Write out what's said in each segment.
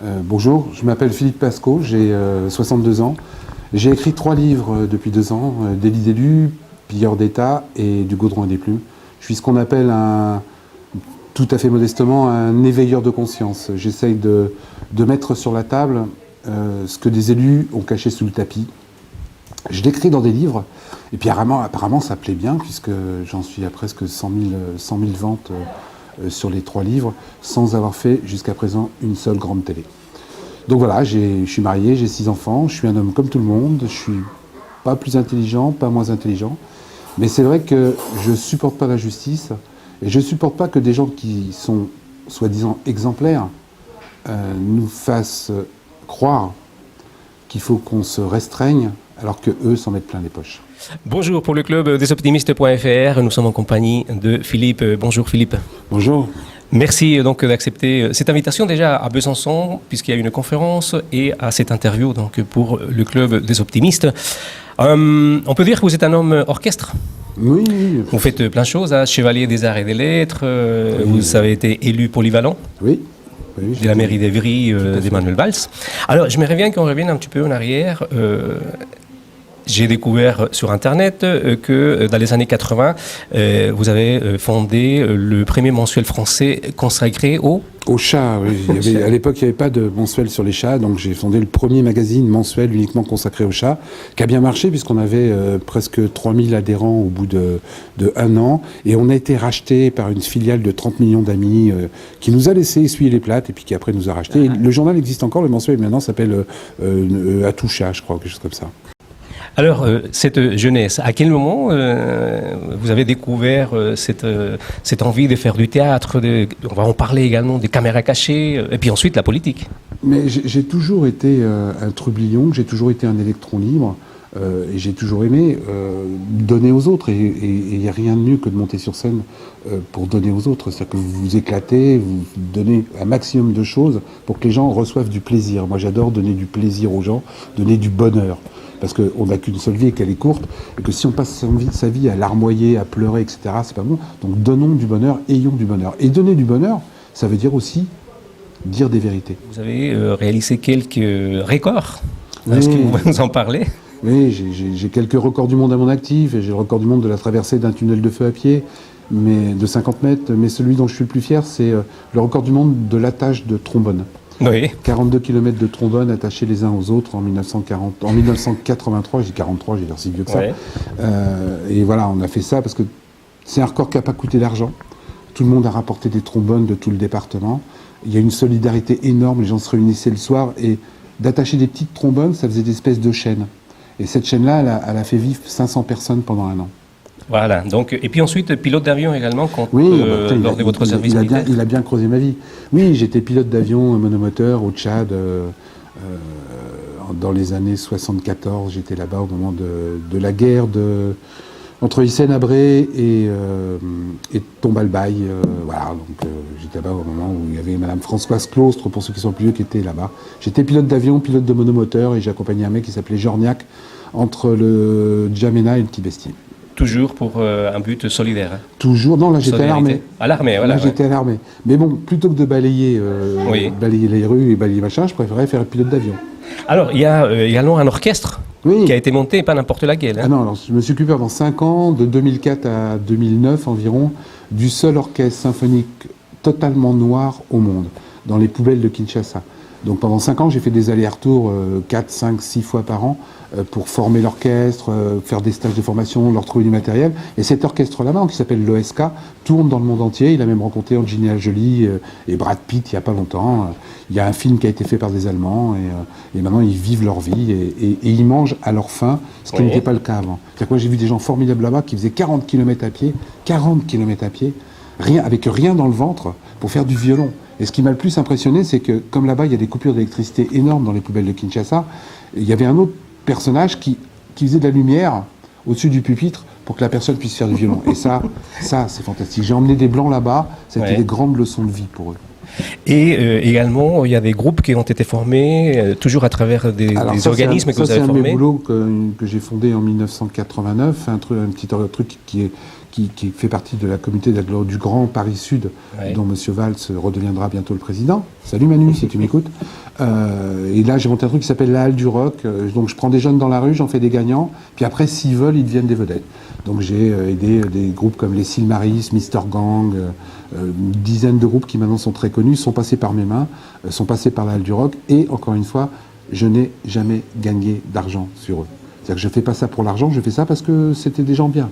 Bonjour, je m'appelle Philippe Pascot, j'ai 62 ans. J'ai écrit 3 livres depuis 2 ans, Délit d'élu, Pilleurs d'État et Du goudron et des plumes. Je suis ce qu'on appelle tout à fait modestement, un éveilleur de conscience. J'essaye de mettre sur la table ce que des élus ont caché sous le tapis. Je l'écris dans des livres, et puis apparemment ça plaît bien, puisque j'en suis à presque 100 000 ventes sur les 3 livres, sans avoir fait jusqu'à présent une seule grande télé. Donc voilà, je suis marié, j'ai 6 enfants, je suis un homme comme tout le monde, je suis pas plus intelligent, pas moins intelligent, mais c'est vrai que je supporte pas l'injustice, et je supporte pas que des gens qui sont soi-disant exemplaires nous fassent croire qu'il faut qu'on se restreigne, alors qu'eux s'en mettent plein les poches. Bonjour pour le club desoptimistes.fr. Nous sommes en compagnie de Philippe. Bonjour Philippe. Bonjour. Merci donc d'accepter cette invitation déjà à Besançon, puisqu'il y a une conférence, et à cette interview donc pour le club des optimistes. On peut dire que vous êtes un homme orchestre. Oui. Vous faites plein de choses, chevalier des arts et des lettres. Oui, vous avez été élu polyvalent. Oui. De la mairie d'Evry, d'Emmanuel Valls. Alors, je me reviens qu'on revienne un petit peu en arrière. J'ai découvert sur Internet que dans les années 80, vous avez fondé le premier mensuel français consacré au chat. Oui. À l'époque, il n'y avait pas de mensuel sur les chats, donc j'ai fondé le premier magazine mensuel uniquement consacré aux chats, qui a bien marché puisqu'on avait presque 3000 adhérents au bout de 1 an, et on a été racheté par une filiale de 30 millions d'amis qui nous a laissé essuyer les plates et puis qui après nous a racheté. Le journal existe encore, le mensuel maintenant s'appelle À tout chat, je crois, quelque chose comme ça. Alors, cette jeunesse, à quel moment vous avez découvert cette envie de faire du théâtre, on va en parler également, des caméras cachées, et puis ensuite la politique? Mais j'ai toujours été un trublion, j'ai toujours été un électron libre, et j'ai toujours aimé donner aux autres, et il n'y a rien de mieux que de monter sur scène pour donner aux autres. C'est-à-dire que vous vous éclatez, vous donnez un maximum de choses pour que les gens reçoivent du plaisir. Moi, j'adore donner du plaisir aux gens, donner du bonheur. Parce qu'on n'a qu'une seule vie et qu'elle est courte, et que si on passe sa vie à larmoyer, à pleurer, etc., c'est pas bon. Donc donnons du bonheur, ayons du bonheur. Et donner du bonheur, ça veut dire aussi dire des vérités. Vous avez réalisé quelques records. Oui. Est-ce que vous pouvez nous en parler? Oui, j'ai quelques records du monde à mon actif, et j'ai le record du monde de la traversée d'un tunnel de feu à pied, mais de 50 mètres, mais celui dont je suis le plus fier, c'est le record du monde de l'attache de trombone. Oui. 42 km de trombone attachés les uns aux autres en 1983, j'ai 43, j'ai l'air si vieux que ça. Ouais. Et voilà, on a fait ça parce que c'est un record qui n'a pas coûté d'argent. Tout le monde a rapporté des trombones de tout le département. Il y a une solidarité énorme, les gens se réunissaient le soir, et d'attacher des petites trombones, ça faisait des espèces de chaînes. Et cette chaîne-là, elle a fait vivre 500 personnes pendant 1 an. Voilà, donc, et puis ensuite, pilote d'avion également, lors de votre service militaire. Il a bien creusé ma vie. Oui, j'étais pilote d'avion monomoteur au Tchad dans les années 74. J'étais là-bas au moment de la guerre entre Hissène Habré et Tombalbaye. Voilà, donc j'étais là-bas au moment où il y avait Madame Françoise Claustre, pour ceux qui sont plus vieux, qui étaient là-bas. J'étais pilote d'avion, pilote de monomoteur, et j'accompagnais un mec qui s'appelait Jorniak entre le Djamena et le Tibesti. Toujours pour un but solidaire. Toujours. Non, là j'étais à l'armée. À l'armée, voilà. Là j'étais à l'armée. Mais bon, plutôt que de balayer les rues et balayer machin, je préférais faire pilote d'avion. Alors, il y a également un orchestre qui a été monté, pas n'importe laquelle. Hein. Ah non, alors, je me suis occupé pendant 5 ans, de 2004 à 2009 environ, du seul orchestre symphonique totalement noir au monde, dans les poubelles de Kinshasa. Donc pendant 5 ans, j'ai fait des allers-retours 4, 5, 6 fois par an pour former l'orchestre, faire des stages de formation, leur trouver du matériel. Et cet orchestre-là, qui s'appelle l'OSK, tourne dans le monde entier. Il a même rencontré Angelina Jolie et Brad Pitt il n'y a pas longtemps. Il y a un film qui a été fait par des Allemands, et maintenant ils vivent leur vie et ils mangent à leur faim, ce qui n'était pas le cas avant. C'est-à-dire que moi, j'ai vu des gens formidables là-bas qui faisaient 40 km à pied, avec rien dans le ventre, pour faire du violon. Et ce qui m'a le plus impressionné, c'est que, comme là-bas, il y a des coupures d'électricité énormes dans les poubelles de Kinshasa, il y avait un autre personnage qui faisait de la lumière au-dessus du pupitre pour que la personne puisse faire du violon. Et ça c'est fantastique. J'ai emmené des Blancs là-bas, c'était des grandes leçons de vie pour eux. Et également, il y a des groupes qui ont été formés, toujours à travers des organismes que vous avez formés. C'est un de mes boulots que j'ai fondé en 1989, un petit truc qui fait partie de la communauté du Grand Paris Sud, dont M. Valls redeviendra bientôt le président. Salut Manu, si tu m'écoutes. Et là, j'ai monté un truc qui s'appelle la Halle du Rock. Donc, je prends des jeunes dans la rue, j'en fais des gagnants. Puis après, s'ils veulent, ils deviennent des vedettes. Donc, j'ai aidé des groupes comme les Silmaris, Mr. Gang, une dizaine de groupes qui maintenant sont très connus, sont passés par mes mains, sont passés par la Halle du Rock. Et encore une fois, je n'ai jamais gagné d'argent sur eux. C'est-à-dire que je ne fais pas ça pour l'argent, je fais ça parce que c'était des gens bien.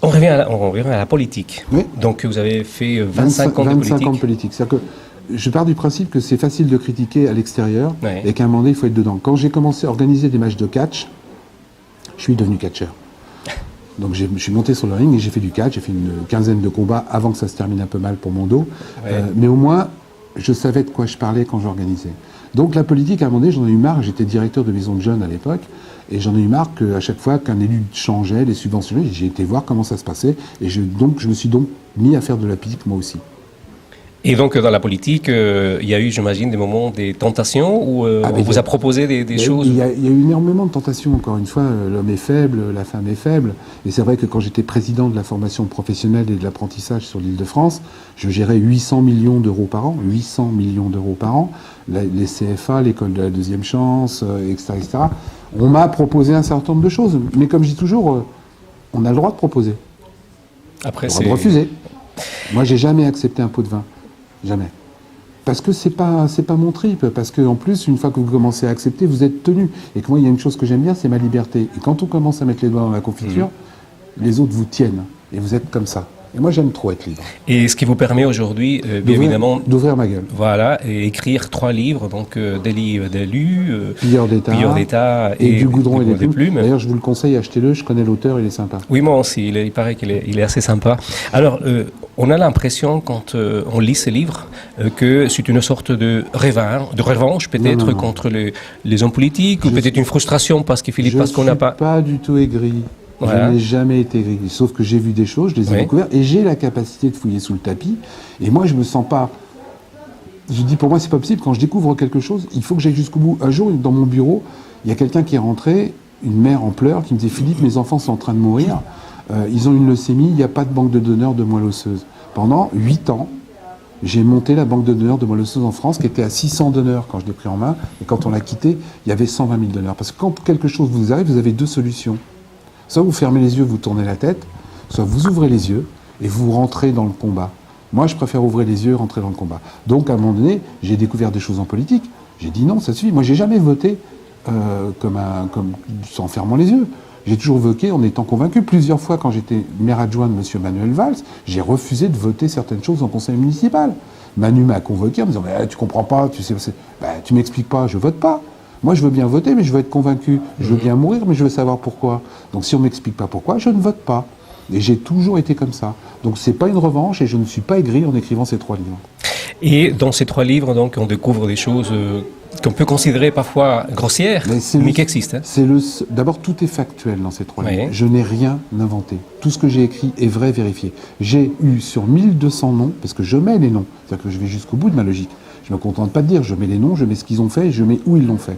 On revient à la politique. Oui. Donc, vous avez fait 25 ans de politique. 25 ans de politique. C'est-à-dire que je pars du principe que c'est facile de critiquer à l'extérieur et qu'à un moment donné, il faut être dedans. Quand j'ai commencé à organiser des matchs de catch, je suis devenu catcheur. Donc je suis monté sur le ring et j'ai fait du catch, j'ai fait une quinzaine de combats avant que ça se termine un peu mal pour mon dos. Mais au moins, je savais de quoi je parlais quand j'organisais. Donc la politique, à un moment donné, j'en ai eu marre. J'étais directeur de maison de jeunes à l'époque. Et j'en ai eu marre qu'à chaque fois qu'un élu changeait, les subventionnaient, j'ai été voir comment ça se passait. Et je me suis donc mis à faire de la politique moi aussi. Et donc, dans la politique, il y a eu, j'imagine, des moments, des tentations où on vous a proposé des choses. Il y a eu énormément de tentations, encore une fois. L'homme est faible, la femme est faible. Et c'est vrai que quand j'étais président de la formation professionnelle et de l'apprentissage sur l'Île-de-France, je gérais 800 millions d'euros par an. 800 millions d'euros par an. Les CFA, l'école de la deuxième chance, etc., etc. On m'a proposé un certain nombre de choses. Mais comme je dis toujours, on a le droit de proposer. Après, on a le droit de refuser. Moi, j'ai jamais accepté un pot de vin. Jamais. Parce que c'est pas mon trip. Parce qu'en plus, une fois que vous commencez à accepter, vous êtes tenu. Et que moi, il y a une chose que j'aime bien, c'est ma liberté. Et quand on commence à mettre les doigts dans la confiture, les autres vous tiennent. Et vous êtes comme ça. Et moi, j'aime trop être libre. Et ce qui vous permet aujourd'hui, bien évidemment, d'ouvrir ma gueule. Voilà, et écrire 3 livres, donc des livres d'élus, Pilleurs d'État et du goudron et des plumes. D'ailleurs, je vous le conseille, achetez-le, je connais l'auteur, il est sympa. Oui, moi aussi, il paraît qu'il est assez sympa. Alors, on a l'impression, quand on lit ces livres, que c'est une sorte de revanche peut-être contre les hommes politiques, ou peut-être une frustration parce que Philippe Pascot n'a pas... Je ne suis pas du tout aigri. Voilà. Je n'ai jamais été aigri. Sauf que j'ai vu des choses, je les ai découvertes, et j'ai la capacité de fouiller sous le tapis. Et moi, je me sens pas... Je dis, pour moi, c'est pas possible. Quand je découvre quelque chose, il faut que j'aille jusqu'au bout. Un jour, dans mon bureau, il y a quelqu'un qui est rentré, une mère en pleurs, qui me disait, Philippe, mes enfants sont en train de mourir. Ils ont une leucémie, il n'y a pas de banque de donneurs de moelle osseuse. Pendant 8 ans, j'ai monté la banque de donneurs de moelle osseuse en France, qui était à 600 donneurs quand je l'ai pris en main. Et quand on l'a quitté, il y avait 120 000 donneurs. Parce que quand quelque chose vous arrive, vous avez 2 solutions. Soit vous fermez les yeux, vous tournez la tête, soit vous ouvrez les yeux et vous rentrez dans le combat. Moi, je préfère ouvrir les yeux et rentrer dans le combat. Donc, à un moment donné, j'ai découvert des choses en politique. J'ai dit non, ça suffit. Moi, j'ai jamais voté en fermant les yeux. J'ai toujours voté en étant convaincu. Plusieurs fois, quand j'étais maire adjoint de M. Manuel Valls, j'ai refusé de voter certaines choses en conseil municipal. Manu m'a convoqué en me disant « Tu comprends pas, tu m'expliques pas, je vote pas ». Moi, je veux bien voter, mais je veux être convaincu. Je veux bien mourir, mais je veux savoir pourquoi. Donc, si on ne m'explique pas pourquoi, je ne vote pas. Et j'ai toujours été comme ça. Donc, ce n'est pas une revanche et je ne suis pas aigri en écrivant ces 3 livres. Et dans ces 3 livres, donc, on découvre des choses qu'on peut considérer parfois grossières, mais qui existent. Hein. D'abord, tout est factuel dans ces 3 livres. Je n'ai rien inventé. Tout ce que j'ai écrit est vrai, vérifié. J'ai eu sur 1200 noms, parce que je mets les noms, c'est-à-dire que je vais jusqu'au bout de ma logique. Je ne me contente pas de dire, je mets les noms, je mets ce qu'ils ont fait et je mets où ils l'ont fait.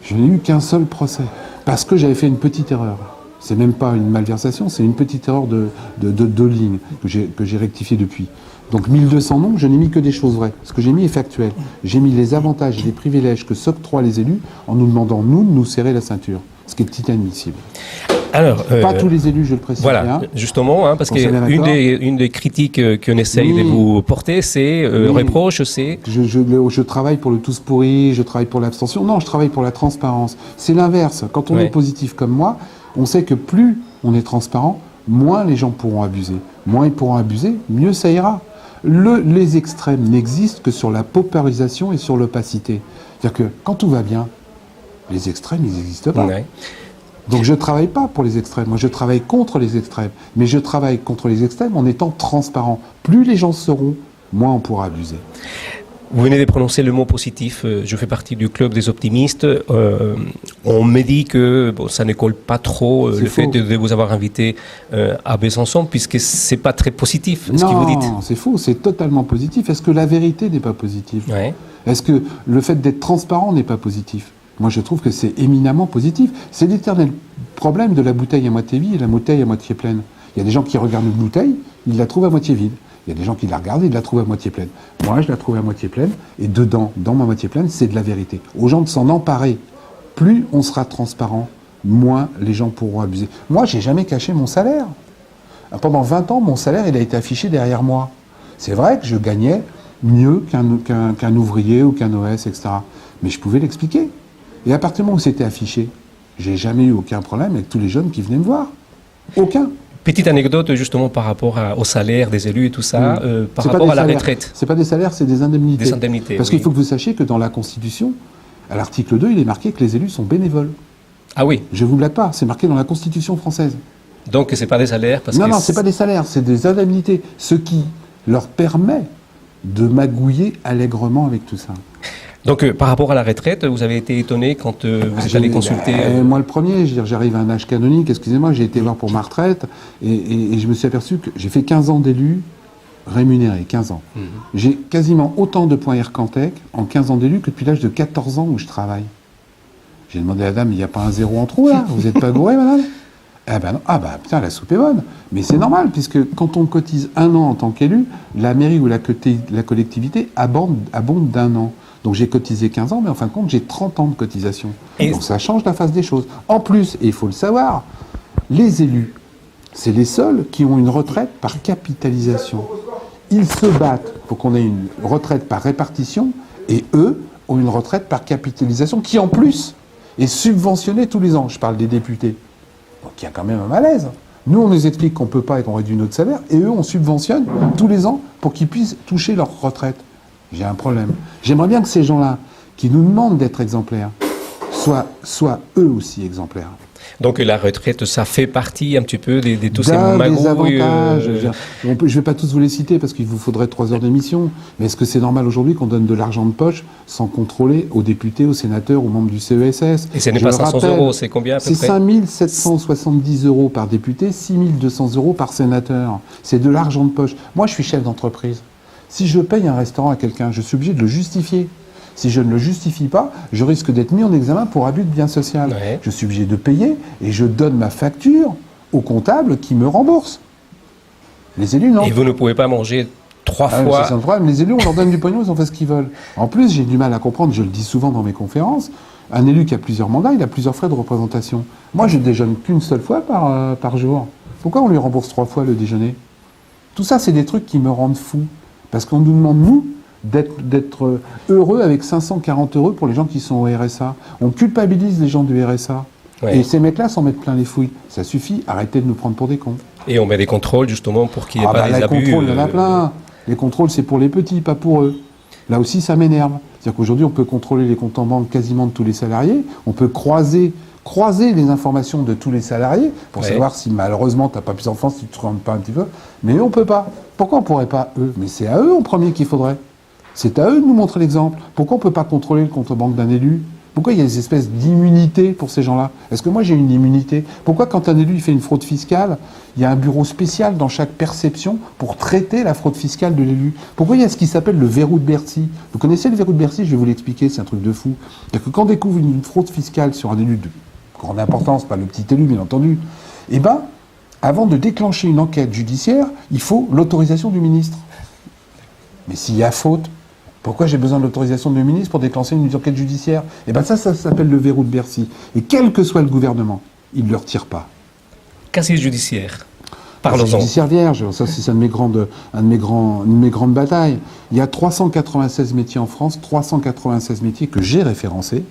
Je n'ai eu qu'un seul procès, parce que j'avais fait une petite erreur. C'est même pas une malversation, c'est une petite erreur de 2 lignes que j'ai rectifié depuis. Donc 1200 noms, je n'ai mis que des choses vraies. Ce que j'ai mis est factuel. J'ai mis les avantages et les privilèges que s'octroient les élus en nous demandant, nous, de nous serrer la ceinture. Ce qui est inadmissible. Alors, pas tous les élus, je le précise bien. Voilà, justement, hein, parce qu'une des critiques qu'on essaye de vous porter, c'est reproche, c'est... Je travaille pour le tous pourri, je travaille pour l'abstention. Non, je travaille pour la transparence. C'est l'inverse. Quand on est positif comme moi, on sait que plus on est transparent, moins les gens pourront abuser. Moins ils pourront abuser, mieux ça ira. Les extrêmes n'existent que sur la paupérisation et sur l'opacité. C'est-à-dire que quand tout va bien, les extrêmes, ils n'existent pas. Ouais. Donc je ne travaille pas pour les extrêmes, moi je travaille contre les extrêmes. Mais je travaille contre les extrêmes en étant transparent. Plus les gens seront, moins on pourra abuser. Vous venez de prononcer le mot positif, je fais partie du club des optimistes. On me dit que ça ne colle pas trop le fait de vous avoir invité à Besançon, puisque ce n'est pas très positif ce que vous dites. Non, c'est faux, c'est totalement positif. Est-ce que la vérité n'est pas positive ? Est-ce que le fait d'être transparent n'est pas positif ? Moi, je trouve que c'est éminemment positif. C'est l'éternel problème de la bouteille à moitié vide et la bouteille à moitié pleine. Il y a des gens qui regardent une bouteille, ils la trouvent à moitié vide. Il y a des gens qui la regardent et de la trouvent à moitié pleine. Moi, je la trouve à moitié pleine, et dedans, dans ma moitié pleine, c'est de la vérité. Aux gens de s'en emparer. Plus on sera transparent, moins les gens pourront abuser. Moi, j'ai jamais caché mon salaire. Pendant 20 ans, mon salaire, il a été affiché derrière moi. C'est vrai que je gagnais mieux qu'un ouvrier ou qu'un OS, etc. Mais je pouvais l'expliquer. Et à partir du moment où c'était affiché, j'ai jamais eu aucun problème avec tous les jeunes qui venaient me voir. Aucun. Petite anecdote justement par rapport au salaire des élus et tout ça, par rapport à la retraite. C'est pas des salaires, c'est des indemnités. Des indemnités. Parce qu'il faut que vous sachiez que dans la Constitution, à l'article 2, il est marqué que les élus sont bénévoles. Ah oui. Je ne vous blague pas, c'est marqué dans la Constitution française. Donc c'est pas des salaires parce Non, c'est pas des salaires, c'est des indemnités. Ce qui leur permet de magouiller allègrement avec tout ça. Donc par rapport à la retraite, vous avez été étonné quand vous êtes allé consulter Moi le premier, je veux dire, j'arrive à un âge canonique, excusez-moi, j'ai été voir pour ma retraite et je me suis aperçu que j'ai fait 15 ans d'élu rémunéré, 15 ans. J'ai quasiment autant de points Ircantec en 15 ans d'élu que depuis l'âge de 14 ans où je travaille. J'ai demandé à la dame, il n'y a pas un zéro en trop là? Vous n'êtes pas gouré, madame? Eh ben non. Ah bah putain, la soupe est bonne. Mais c'est normal, puisque quand on cotise un an en tant qu'élu, la mairie ou la collectivité abonde d'un an. Donc j'ai cotisé 15 ans, mais en fin de compte, j'ai 30 ans de cotisation. Et donc ça change la face des choses. En plus, et il faut le savoir, les élus, c'est les seuls qui ont une retraite par capitalisation. Ils se battent pour qu'on ait une retraite par répartition, et eux ont une retraite par capitalisation qui, en plus, est subventionnée tous les ans. Je parle des députés. Donc il y a quand même un malaise. Nous, on nous explique qu'on ne peut pas et qu'on réduit notre salaire, et eux, on subventionne tous les ans pour qu'ils puissent toucher leur retraite. J'ai un problème. J'aimerais bien que ces gens-là, qui nous demandent d'être exemplaires, soient eux aussi exemplaires. Donc la retraite, ça fait partie un petit peu de tous ces magouilles. Des avantages. Je ne vais pas tous vous les citer parce qu'il vous faudrait 3 heures d'émission. Mais est-ce que c'est normal aujourd'hui qu'on donne de l'argent de poche sans contrôler aux députés, aux sénateurs, aux membres du CESS? Et ce n'est pas 500 euros, c'est combien à peu près? C'est 5 770 euros par député, 6 200 euros par sénateur. C'est de l'argent de poche. Moi, je suis chef d'entreprise. Si je paye un restaurant à quelqu'un, je suis obligé de le justifier. Si je ne le justifie pas, je risque d'être mis en examen pour abus de bien social. Ouais. Je suis obligé de payer et je donne ma facture au comptable qui me rembourse. Les élus, non. Et vous ne pouvez pas manger 3 fois. C'est un problème. Les élus, on leur donne du pognon, ils ont fait ce qu'ils veulent. En plus, j'ai du mal à comprendre, je le dis souvent dans mes conférences, un élu qui a plusieurs mandats, il a plusieurs frais de représentation. Moi, je déjeune qu'une seule fois par jour. Pourquoi on lui rembourse 3 fois le déjeuner? Tout ça, c'est des trucs qui me rendent fou. Parce qu'on nous demande, nous, d'être heureux avec 540 € pour les gens qui sont au RSA. On culpabilise les gens du RSA. Ouais. Et ces mecs-là s'en mettent plein les fouilles. Ça suffit, arrêtez de nous prendre pour des cons. Et on met des contrôles justement pour qu'il n'y ait pas des les abus. contrôles, il y en a plein. Les contrôles, c'est pour les petits, pas pour eux. Là aussi, ça m'énerve. C'est-à-dire qu'aujourd'hui, on peut contrôler les comptes en banque quasiment de tous les salariés. On peut croiser les informations de tous les salariés pour savoir si malheureusement tu n'as pas plus d'enfants, si tu te rends pas un petit peu. Mais eux, on ne peut pas. Pourquoi on ne pourrait pas eux? Mais c'est à eux en premier qu'il faudrait. C'est à eux de nous montrer l'exemple. Pourquoi on ne peut pas contrôler le compte banque d'un élu? Pourquoi il y a des espèces d'immunité pour ces gens-là? Est-ce que moi j'ai une immunité? Pourquoi quand un élu il fait une fraude fiscale, il y a un bureau spécial dans chaque perception pour traiter la fraude fiscale de l'élu? Pourquoi il y a ce qui s'appelle le verrou de Bercy? Vous connaissez le verrou de Bercy? Je vais vous l'expliquer, c'est un truc de fou. C'est-à-dire que quand on découvre une fraude fiscale sur un élu de grande importance, pas le petit élu bien entendu, eh ben, avant de déclencher une enquête judiciaire, il faut l'autorisation du ministre. Mais s'il y a faute, pourquoi j'ai besoin de l'autorisation du ministre pour déclencher une enquête judiciaire? Eh bien ça s'appelle le verrou de Bercy. Et quel que soit le gouvernement, il ne le retire pas. Casier judiciaire. Casier Parlons-en. judiciaire vierge, ça c'est une de mes grandes batailles. Il y a 396 métiers en France, 396 métiers que j'ai référencés,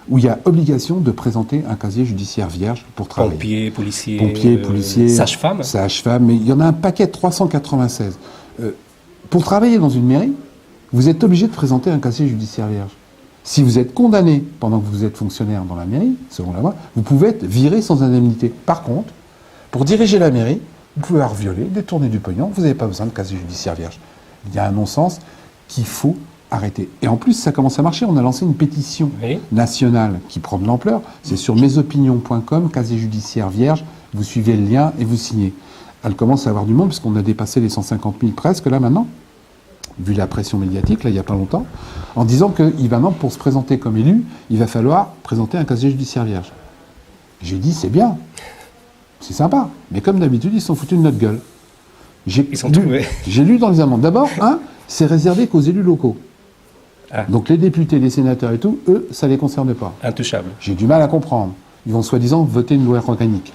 où il y a obligation de présenter un casier judiciaire vierge pour travailler. Pompiers, policiers, sage-femme. Sage-femme, mais il y en a un paquet de 396. Pour travailler dans une mairie, vous êtes obligé de présenter un casier judiciaire vierge. Si vous êtes condamné pendant que vous êtes fonctionnaire dans la mairie, selon la loi, vous pouvez être viré sans indemnité. Par contre, pour diriger la mairie, vous pouvez avoir violé, détourner du pognon, vous n'avez pas besoin de casier judiciaire vierge. Il y a un non-sens qu'il faut arrêter. Et en plus, ça commence à marcher. On a lancé une pétition nationale qui prend de l'ampleur. C'est sur mesopinions.com, casier judiciaire vierge. Vous suivez le lien et vous signez. Elle commence à avoir du monde, puisqu'on a dépassé les 150 000 presque, là, maintenant, vu la pression médiatique, là, il n'y a pas longtemps, en disant que maintenant, pour se présenter comme élu, il va falloir présenter un casier judiciaire vierge. J'ai dit, c'est bien, c'est sympa, mais comme d'habitude, ils se sont foutus de notre gueule. J'ai Ils sont trouvés. j'ai lu dans les amendes. D'abord, c'est réservé qu'aux élus locaux. Ah. Donc les députés, les sénateurs et tout, eux, ça ne les concerne pas. Intouchable. J'ai du mal à comprendre. Ils vont soi-disant voter une loi organique.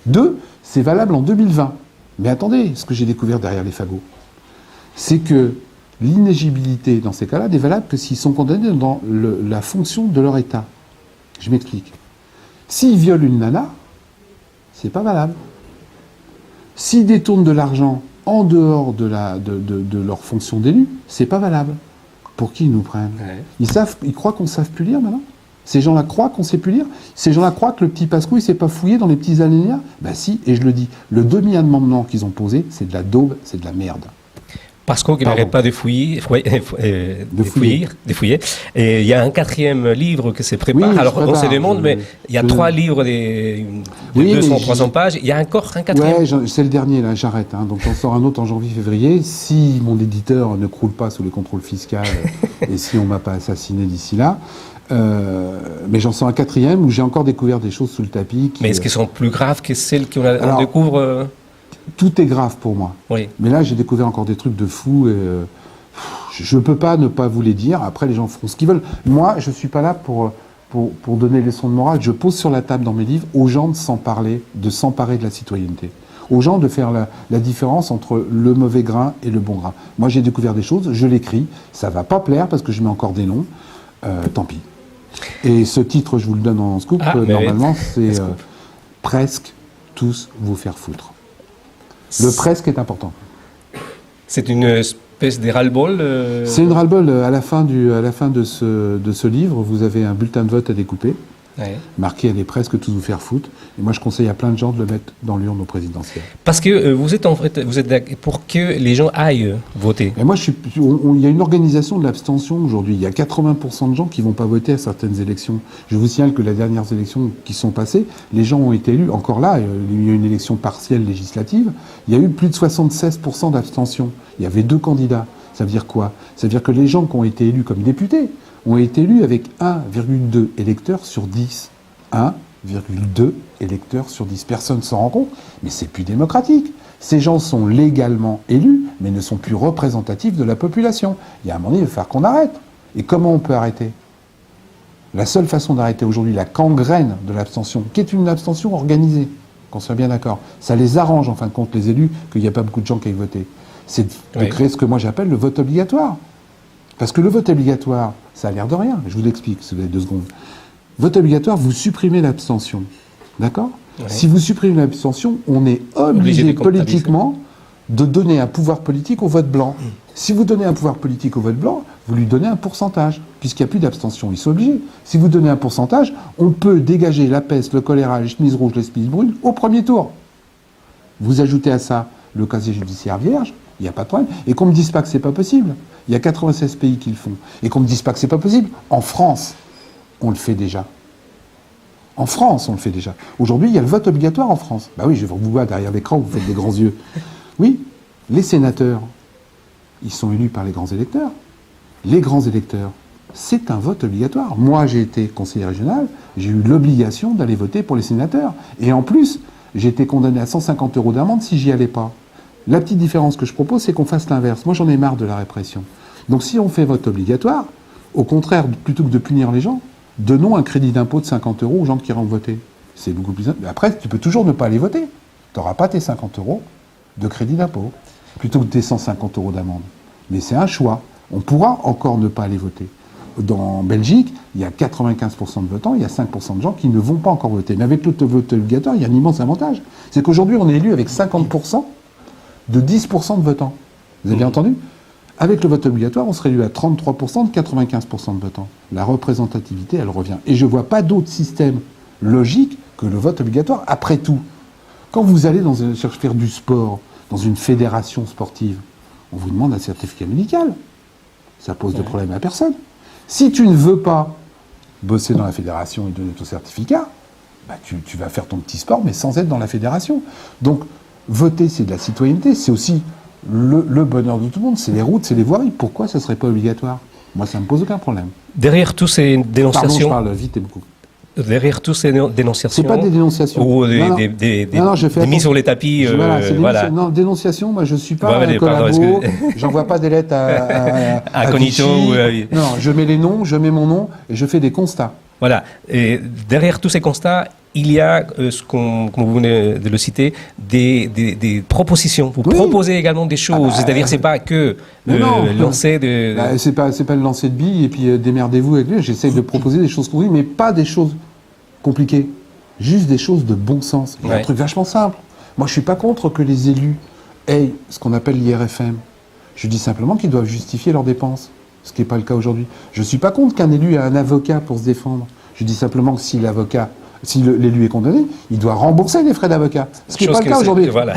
2, c'est valable en 2020. Mais attendez, ce que j'ai découvert derrière les fagots, c'est que l'inéligibilité dans ces cas-là n'est valable que s'ils sont condamnés dans la fonction de leur État. Je m'explique. S'ils violent une nana, c'est pas valable. S'ils détournent de l'argent en dehors de leur fonction d'élu, c'est pas valable. Pour qui ils nous prennent? Ils croient qu'on ne sait plus lire maintenant? Ces gens-là croient qu'on ne sait plus lire? Ces gens-là croient que le petit Pascou, il ne s'est pas fouillé dans les petits alinéas? Ben si, et je le dis, le demi-amendement qu'ils ont posé, c'est de la daube, c'est de la merde. Parce qu'il n'arrête pas de fouiller. Et il y a un 4e livre qui se prépare. Oui, alors on se demande, mais il y a 3 livres de 200-300 pages. Il y a encore un 4e. Ouais, c'est le dernier, là, j'arrête. Donc j'en sors un autre en janvier-février. Si mon éditeur ne croule pas sous les contrôles fiscaux et si on ne m'a pas assassiné d'ici là. Mais j'en sors un 4e où j'ai encore découvert des choses sous le tapis. Mais est-ce qu'elles sont plus graves que celles qu'on découvre Tout est grave pour moi. Oui. Mais là, j'ai découvert encore des trucs de fou. Et, je ne peux pas ne pas vous les dire. Après, les gens feront ce qu'ils veulent. Moi, je ne suis pas là pour donner les leçons de morale. Je pose sur la table dans mes livres aux gens de s'emparer de la citoyenneté. Aux gens de faire la différence entre le mauvais grain et le bon grain. Moi, j'ai découvert des choses, je l'écris. Ça ne va pas plaire parce que je mets encore des noms. Tant pis. Et ce titre, je vous le donne en scoop. Normalement, c'est presque tous vous faire foutre. Le presque est important. C'est une espèce de ras-le-bol C'est une ras-le-bol. À la fin de ce livre, vous avez un bulletin de vote à découper, marqué « Allez presque tous vous faire foutre ». Et moi, je conseille à plein de gens de le mettre dans l'urne au présidentiel. Parce que vous êtes pour que les gens aillent voter. Et moi, il y a une organisation de l'abstention aujourd'hui. Il y a 80% de gens qui ne vont pas voter à certaines élections. Je vous signale que les dernières élections qui sont passées, les gens ont été élus. Encore là, il y a eu une élection partielle législative. Il y a eu plus de 76% d'abstention. Il y avait 2 candidats. Ça veut dire quoi? Ça veut dire que les gens qui ont été élus comme députés ont été élus avec 1,2 électeurs sur 10. 1,2 électeurs sur 10. Personne ne s'en rend compte, mais c'est plus démocratique. Ces gens sont légalement élus, mais ne sont plus représentatifs de la population. Il y a un moment donné, il va falloir qu'on arrête. Et comment on peut arrêter? La seule façon d'arrêter aujourd'hui la gangrène de l'abstention, qui est une abstention organisée, qu'on soit bien d'accord, ça les arrange en fin de compte, les élus, qu'il n'y a pas beaucoup de gens qui aillent voter, c'est de créer ce que moi j'appelle le vote obligatoire. Parce que le vote obligatoire, ça a l'air de rien. Je vous l'explique, si vous avez 2 secondes. Vote obligatoire, vous supprimez l'abstention. D'accord? Si vous supprimez l'abstention, on est obligé politiquement de donner un pouvoir politique au vote blanc. Si vous donnez un pouvoir politique au vote blanc, vous lui donnez un pourcentage, puisqu'il n'y a plus d'abstention. Ils sont obligés. Si vous donnez un pourcentage, on peut dégager la peste, le choléra, les chemises rouges, les chemises brunes au premier tour. Vous ajoutez à ça le casier judiciaire vierge, il n'y a pas de problème. Et qu'on ne me dise pas que c'est pas possible. Il y a 96 pays qui le font. Et qu'on ne me dise pas que c'est pas possible. En France, on le fait déjà. En France, on le fait déjà. Aujourd'hui, il y a le vote obligatoire en France. Bah oui, je vous vois derrière l'écran, vous faites des grands yeux. Oui, les sénateurs, ils sont élus par les grands électeurs. Les grands électeurs, c'est un vote obligatoire. Moi, j'ai été conseiller régional, j'ai eu l'obligation d'aller voter pour les sénateurs. Et en plus, j'ai été condamné à 150 € d'amende si j'y allais pas. La petite différence que je propose, c'est qu'on fasse l'inverse. Moi, j'en ai marre de la répression. Donc si on fait vote obligatoire, au contraire, plutôt que de punir les gens, donnons un crédit d'impôt de 50 € aux gens qui iront voter. C'est beaucoup plus... Après, tu peux toujours ne pas aller voter. Tu n'auras pas tes 50 € de crédit d'impôt, plutôt que tes 150 € d'amende. Mais c'est un choix. On pourra encore ne pas aller voter. Dans Belgique, il y a 95% de votants, il y a 5% de gens qui ne vont pas encore voter. Mais avec le vote obligatoire, il y a un immense avantage. C'est qu'aujourd'hui, on est élu avec 50% de 10% de votants. Vous avez bien entendu? Avec le vote obligatoire, on serait élu à 33% de 95% de votants. La représentativité, elle revient. Et je ne vois pas d'autre système logique que le vote obligatoire. Après tout, quand vous allez faire du sport dans une fédération sportive, on vous demande un certificat médical. Ça pose de problème à personne. Si tu ne veux pas bosser dans la fédération et donner ton certificat, bah tu vas faire ton petit sport, mais sans être dans la fédération. Donc, voter, c'est de la citoyenneté, c'est aussi le bonheur de tout le monde, c'est les routes, c'est les voiries. Pourquoi ça ne serait pas obligatoire? Moi, ça ne me pose aucun problème. Derrière tous ces dénonciations... Pardon, je parle vite et beaucoup. derrière toutes ces dénonciations... C'est pas des dénonciations. Ou je fais des mises sur les tapis. Voilà, c'est non, dénonciation, moi je suis pas un collabo, j'envoie pas des lettres à Cognito. Non, je mets les noms, je mets mon nom et je fais des constats. Voilà. Et derrière tous ces constats, il y a, comme vous venez de le citer, des propositions. Vous proposez également des choses. C'est-à-dire, c'est pas que lancer de... c'est pas le lancer de billes et puis démerdez-vous avec lui. J'essaie de proposer des choses compliquées, mais pas des choses compliquées. Juste des choses de bon sens. Il y a un truc vachement simple. Moi, je suis pas contre que les élus aient ce qu'on appelle l'IRFM. Je dis simplement qu'ils doivent justifier leurs dépenses, ce qui n'est pas le cas aujourd'hui. Je suis pas contre qu'un élu ait un avocat pour se défendre. Je dis simplement que si l'élu est condamné, il doit rembourser les frais d'avocat. Ce qui n'est pas le cas aujourd'hui. Voilà.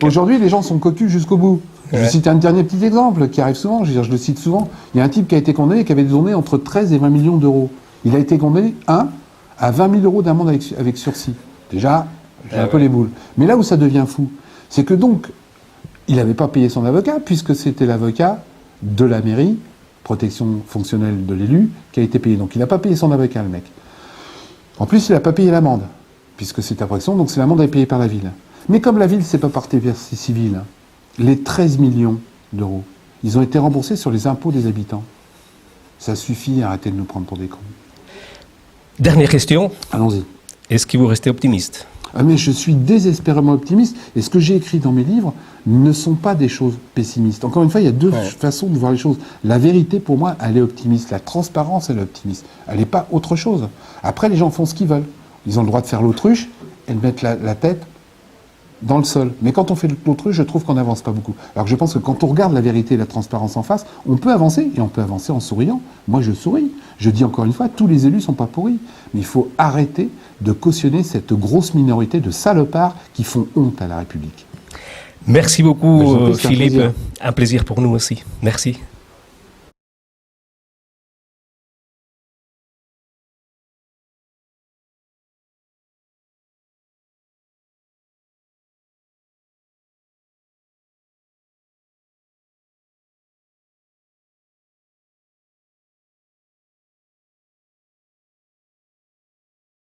Aujourd'hui, les gens sont cocus jusqu'au bout. Je vais citer un dernier petit exemple qui arrive souvent, je le cite souvent. Il y a un type qui a été condamné et qui avait donné entre 13 et 20 millions d'euros. Il a été condamné, à 20 000 euros d'amende avec sursis. Déjà, j'ai un peu les boules. Mais là où ça devient fou, c'est que donc, il n'avait pas payé son avocat, puisque c'était l'avocat de la mairie, protection fonctionnelle de l'élu, qui a été payé. Donc il n'a pas payé son avocat, le mec. En plus, il n'a pas payé l'amende, puisque c'est ta protection, donc c'est l'amende à être payée par la ville. Mais comme la ville, c'est pas partie versée civile, les 13 millions d'euros, ils ont été remboursés sur les impôts des habitants. Ça suffit, arrêtez de nous prendre pour des cons. Dernière question. Allons-y. Est-ce que vous restez optimiste ? Mais je suis désespérément optimiste, et ce que j'ai écrit dans mes livres ne sont pas des choses pessimistes. Encore une fois, il y a deux façons de voir les choses. La vérité, pour moi, elle est optimiste. La transparence, elle est optimiste. Elle n'est pas autre chose. Après, les gens font ce qu'ils veulent. Ils ont le droit de faire l'autruche et de mettre la tête dans le sol. Mais quand on fait l'autruche, je trouve qu'on n'avance pas beaucoup. Alors que je pense que quand on regarde la vérité et la transparence en face, on peut avancer, et on peut avancer en souriant. Moi, je souris. Je dis encore une fois, tous les élus ne sont pas pourris. Mais il faut arrêter de cautionner cette grosse minorité de salopards qui font honte à la République. Merci beaucoup, Philippe. Un plaisir pour nous aussi. Merci.